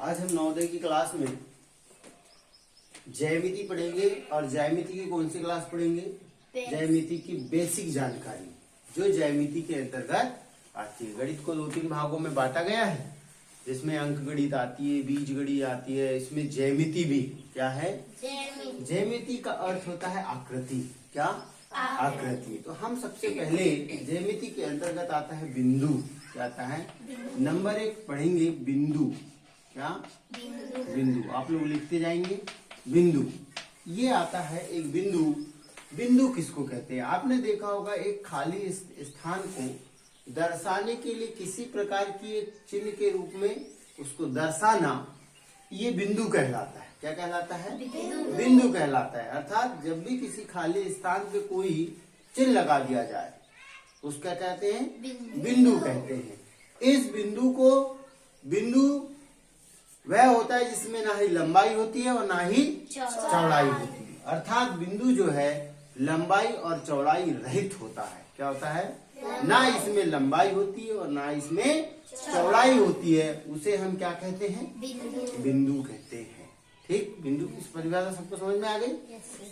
आज हम नवोदय की क्लास में ज्यामिति पढ़ेंगे और ज्यामिति की कौन सी क्लास पढ़ेंगे? ज्यामिति की बेसिक जानकारी जो ज्यामिति के अंतर्गत आती है। गणित को 2-3 भागों में बांटा गया है, जिसमें अंक गणित आती है, बीज गणित आती है, इसमें ज्यामिति भी क्या है? ज्यामिति का अर्थ होता है आकृति। क्या? आकृति। तो हम सबसे पहले ज्यामिति के अंतर्गत आता है बिंदु। क्या आता है? नंबर 1 पढ़ेंगे बिंदु। क्या? बिंदु। आप लोग लिखते जाएंगे बिंदु। ये आता है एक बिंदु। बिंदु किसको कहते हैं? आपने देखा होगा एक खाली स्थान को दर्शाने के लिए किसी प्रकार की एक चिन्ह के रूप में उसको दर्शाना, ये बिंदु कहलाता है। क्या कहलाता है? बिंदु कहलाता है। अर्थात जब भी किसी खाली स्थान पे कोई चिन्ह लगा दिया जाए उसको क्या कहते हैं? बिंदु कहते हैं। इस बिंदु को बिंदु वह होता है जिसमें ना ही लंबाई होती है और ना ही चौड़ाई होती है। अर्थात बिंदु जो है लंबाई और चौड़ाई रहित होता है। क्या होता है? ना इसमें लंबाई होती है और ना इसमें चौड़ाई होती है। उसे हम क्या कहते हैं? बिंदु कहते हैं। ठीक, बिंदु की परिभाषा सबको समझ में आ गई।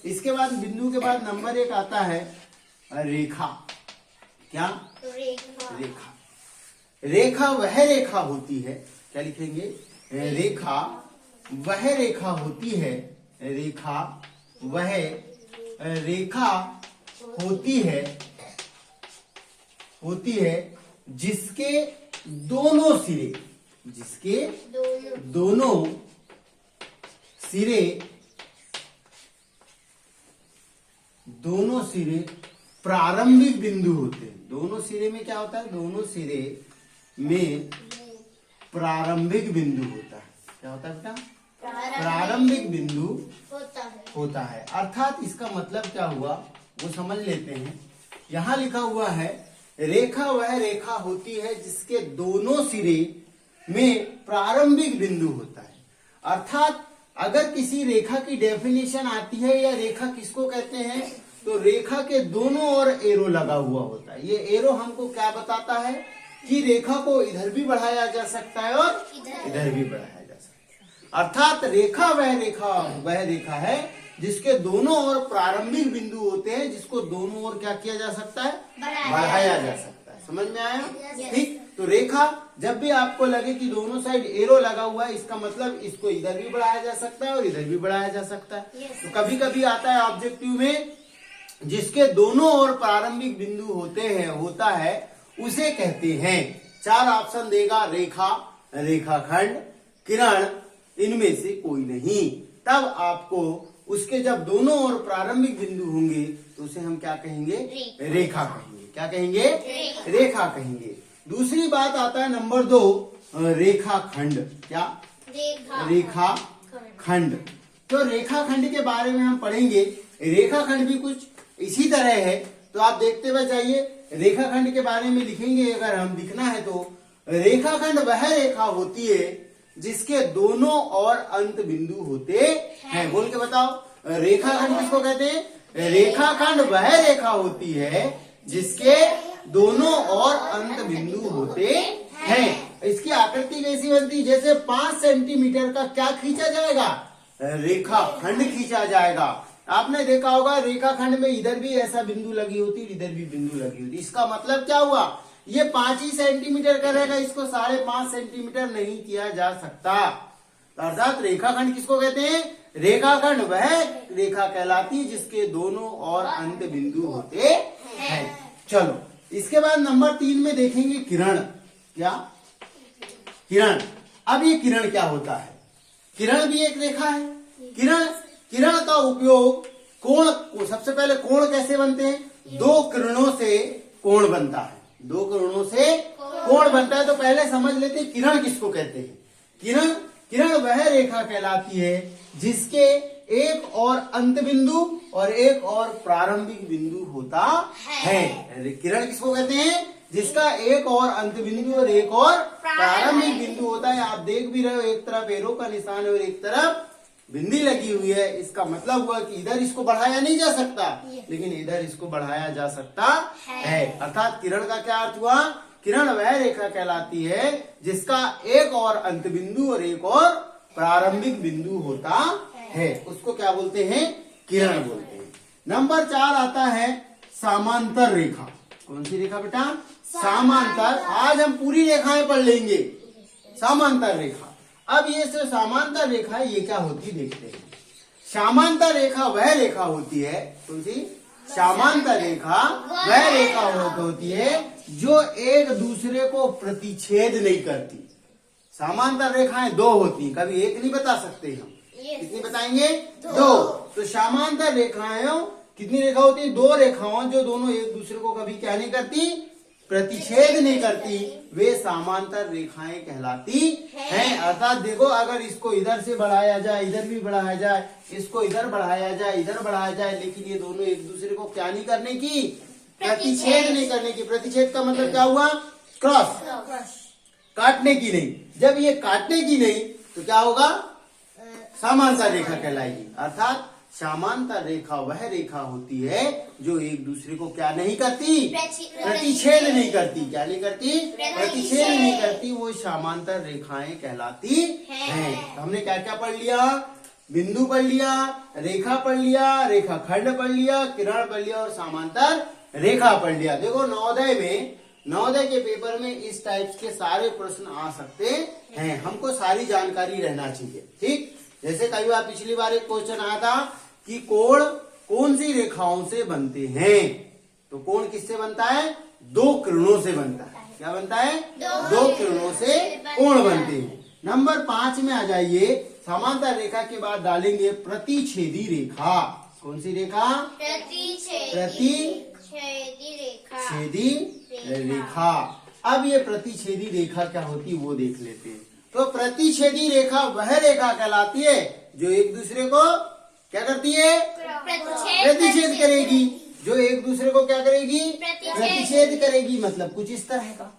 इसके बाद बिंदु के बाद नंबर 1 आता है रेखा। क्या? रेखा। रेखा वह रेखा होती है। क्या लिखेंगे? रेखा वह रेखा होती है। रेखा वह रेखा होती है जिसके दोनों सिरे प्रारंभिक बिंदु होते हैं। दोनों सिरे में क्या होता है? दोनों सिरे में प्रारंभिक बिंदु होता है। क्या होता है बेटा? प्रारंभिक बिंदु होता है। अर्थात इसका मतलब क्या हुआ वो समझ लेते हैं। यहाँ लिखा हुआ है रेखा वह रेखा होती है जिसके दोनों सिरे में प्रारंभिक बिंदु होता है। अर्थात अगर किसी रेखा की डेफिनेशन आती है या रेखा किसको कहते हैं, तो रेखा के दोनों ओर एरो लगा हुआ होता है। ये एरो हमको क्या बताता है कि रेखा को इधर भी बढ़ाया जा सकता है और इधर भी बढ़ाया जा सकता है। अर्थात रेखा वह रेखा है जिसके दोनों ओर प्रारंभिक बिंदु होते हैं, जिसको दोनों ओर क्या किया जा सकता है? बढ़ाया जा सकता है। समझ में आया? ठीक। तो रेखा जब भी आपको लगे कि दोनों साइड एरो लगा हुआ है, इसका मतलब इसको इधर भी बढ़ाया जा सकता है और इधर भी बढ़ाया जा सकता है। तो कभी कभी आता है ऑब्जेक्टिव में जिसके दोनों ओर प्रारंभिक बिंदु होता है उसे कहते हैं। 4 ऑप्शन देगा, रेखा, रेखाखंड, किरण, इनमें से कोई नहीं। तब आपको उसके जब दोनों ओर प्रारंभिक बिंदु होंगे तो उसे हम क्या कहेंगे? रेखा कहेंगे। क्या कहेंगे? रेखा कहेंगे। दूसरी बात आता है नंबर 2 रेखाखंड। क्या? रेखाखंड। तो रेखाखंड के बारे में हम पढ़ेंगे। रेखाखंड भी कुछ इसी तरह है। तो आप देखते हुए जाइए, रेखाखंड के बारे में लिखेंगे अगर हम लिखना है तो रेखाखंड वह रेखा होती है जिसके दोनों ओर अंत बिंदु होते हैं। बोल के बताओ, रेखाखंड किसको कहते हैं? रेखाखंड वह रेखा होती है जिसके दोनों ओर अंत बिंदु होते हैं। इसकी आकृति कैसी बनती? जैसे 5 सेंटीमीटर का क्या खींचा जाएगा? रेखाखंड खींचा जाएगा। आपने देखा होगा रेखाखंड में इधर भी ऐसा बिंदु लगी होती, इधर भी बिंदु लगी होती। इसका मतलब क्या हुआ? ये 5 ही सेंटीमीटर का रहेगा, इसको 5.5 सेंटीमीटर नहीं किया जा सकता। अर्थात रेखाखंड किसको कहते हैं? रेखाखंड वह रेखा कहलाती है जिसके दोनों ओर अंत बिंदु होते हैं। चलो, इसके बाद नंबर 3 में देखेंगे किरण। क्या? किरण। अब ये किरण क्या होता है? किरण भी एक रेखा है। किरण का उपयोग कोण, सबसे पहले कोण कैसे बनते हैं? 2 किरणों से कोण बनता है। 2 किरणों से कोण बनता है। तो पहले समझ लेते हैं किरण किसको कहते हैं। किरण वह रेखा कहलाती है जिसके एक और अंत बिंदु और एक और प्रारंभिक बिंदु होता है। किरण किसको कहते हैं? जिसका एक और अंत बिंदु और एक और प्रारंभिक बिंदु होता है। आप देख भी रहे हो, एक तरफ एरो का निशान है और एक तरफ बिंदी लगी हुई है। इसका मतलब हुआ कि इधर इसको बढ़ाया नहीं जा सकता, लेकिन इधर इसको बढ़ाया जा सकता है। अर्थात किरण का क्या अर्थ हुआ? किरण वह रेखा कहलाती है जिसका एक और अंत बिंदु और एक और प्रारंभिक बिंदु होता है, उसको क्या बोलते हैं? किरण बोलते हैं। नंबर 4 आता है समांतर रेखा। कौन सी रेखा बेटा? समांतर। आज हम पूरी रेखाएं पढ़ लेंगे। समांतर रेखा। अब ये जो समांतर रेखा है ये क्या होती देखते हैं। समांतर रेखा वह रेखा होती है, कौन सी? समांतर रेखा वह रेखा होती है जो एक दूसरे को प्रतिच्छेद नहीं करती। समांतर रेखाएं दो होती, कभी एक नहीं बता सकते हम। कितनी बताएंगे? दो। तो समांतर रेखाएं कितनी रेखा होती है? दो रेखाओं जो दोनों एक दूसरे को कभी क्या नहीं करती? प्रतिच्छेद नहीं करती, वे समांतर रेखाएं कहलाती हैं। अर्थात देखो, अगर इसको इधर से बढ़ाया जाए, इधर भी बढ़ाया जाए, इसको इधर बढ़ाया जाए, इधर बढ़ाया जाए, लेकिन ये दोनों एक दूसरे को क्या नहीं करने की? प्रतिच्छेद नहीं करने की। प्रतिच्छेद का मतलब क्या हुआ? क्रॉस, काटने की नहीं। जब ये काटने की नहीं तो क्या होगा? समांतर रेखा कहलाएगी। अर्थात समांतर रेखा वह रेखा होती है जो एक दूसरे को क्या नहीं करती? प्रतिच्छेद नहीं करती। क्या नहीं करती? प्रतिच्छेद नहीं करती। वो समांतर रेखाएं कहलाती हैं। तो हमने क्या क्या पढ़ लिया? बिंदु पढ़ लिया, रेखा पढ़ लिया, रेखा खंड पढ़ लिया, किरण पढ़ लिया और समांतर रेखा पढ़ लिया। देखो नवोदय के पेपर में इस टाइप के सारे प्रश्न आ सकते हैं। हमको सारी जानकारी रहना चाहिए। ठीक, जैसे कई बार पिछली बार एक क्वेश्चन आया था कि कोण कौन सी रेखाओं से बनते हैं। तो कोण किससे बनता है? दो किरणों से बनता है। क्या बनता है? दो किरणों से कोण बनते हैं। नंबर 5 में आ जाइए। समांतर रेखा के बाद डालेंगे प्रतिच्छेदी रेखा। कौन सी रेखा? प्रतिच्छेदी रेखा। अब ये प्रतिच्छेदी रेखा क्या होती है वो देख लेते हैं। तो प्रतिच्छेदी रेखा वह रेखा कहलाती है जो एक दूसरे को क्या करती है? प्रतिच्छेद करेगी। जो एक दूसरे को क्या करेगी? प्रतिच्छेद करेगी। मतलब कुछ इस तरह का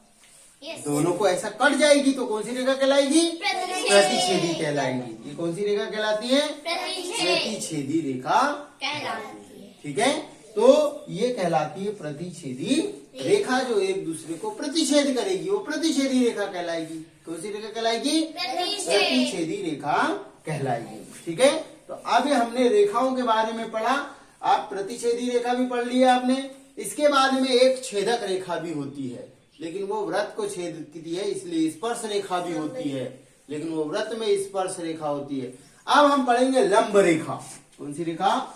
दोनों को ऐसा कट जाएगी तो कौन सी रेखा कहलाएगी? प्रतिच्छेदी कहलाएगी। ये कौन सी रेखा कहलाती है? प्रतिच्छेदी रेखा कहलाती है। ठीक है, तो ये कहलाती है प्रतिच्छेदी रेखा जो एक दूसरे को प्रतिच्छेद करेगी, वो प्रतिच्छेदी रेखा कहलाएगी। कौन सी रेखा कहलाएगी? प्रतिच्छेदी रेखा कहलाएगी। ठीक है, तो अब हमने रेखाओं के बारे में पढ़ा। आप प्रतिच्छेदी रेखा भी पढ़ लिया आपने। इसके बाद में एक छेदक रेखा भी होती है, लेकिन वो वृत्त को छेदती है, इसलिए स्पर्श रेखा भी होती है, लेकिन वो वृत्त में स्पर्श रेखा होती है। अब हम पढ़ेंगे लंब रेखा। कौन सी रेखा?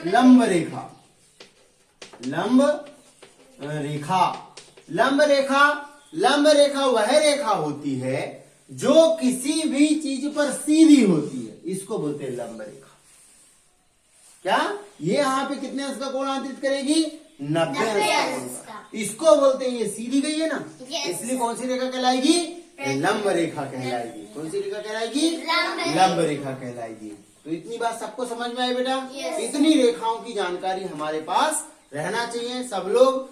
लंब रेखा। लंब रेखा। लंब रेखा वह रेखा होती है जो किसी भी चीज पर सीधी होती है, इसको बोलते हैं लंब रेखा। क्या ये यहाँ पे कितने अंश का कोण आंतरित करेगी? 90 अंश का। इसको बोलते हैं, ये सीधी गई है ना, इसलिए कौन सी रेखा कहलाएगी? लंब रेखा कहलाएगी। कौन सी रेखा कहलाएगी? लंब रेखा कहलाएगी। तो इतनी बात सबको समझ में आई बेटा? इतनी रेखाओं की जानकारी हमारे पास रहना चाहिए। सब लोग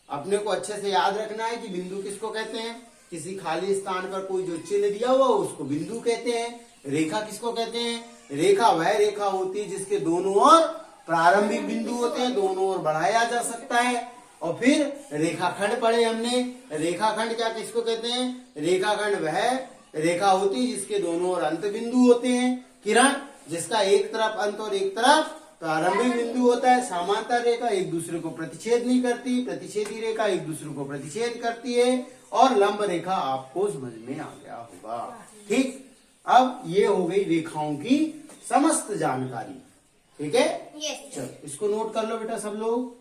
अपने को अच्छे से याद रखना है कि बिंदु किसको कहते हैं। किसी खाली स्थान पर कोई जो चिन्ह दिया हुआ उसको बिंदु कहते हैं। रेखा किसको कहते हैं? रेखा वह रेखा होती है जिसके दोनों ओर प्रारंभिक बिंदु होते हैं, दोनों ओर बढ़ाया जा सकता है। और फिर रेखाखंड पढ़े हमने। रेखाखंड क्या किसको कहते हैं? रेखाखंड वह रेखा होती है जिसके दोनों ओर अंत बिंदु होते हैं। किरण जिसका एक तरफ अंत और एक तरफ प्रारंभिक बिंदु होता है। समांतर रेखा एक दूसरे को प्रतिच्छेद नहीं करती। प्रतिच्छेदी रेखा एक दूसरे को प्रतिच्छेद करती है। और लंब रेखा आपको समझ में आ गया होगा। ठीक, अब ये हो गई रेखाओं की समस्त जानकारी। ठीक है, चलो इसको नोट कर लो बेटा सब लोग।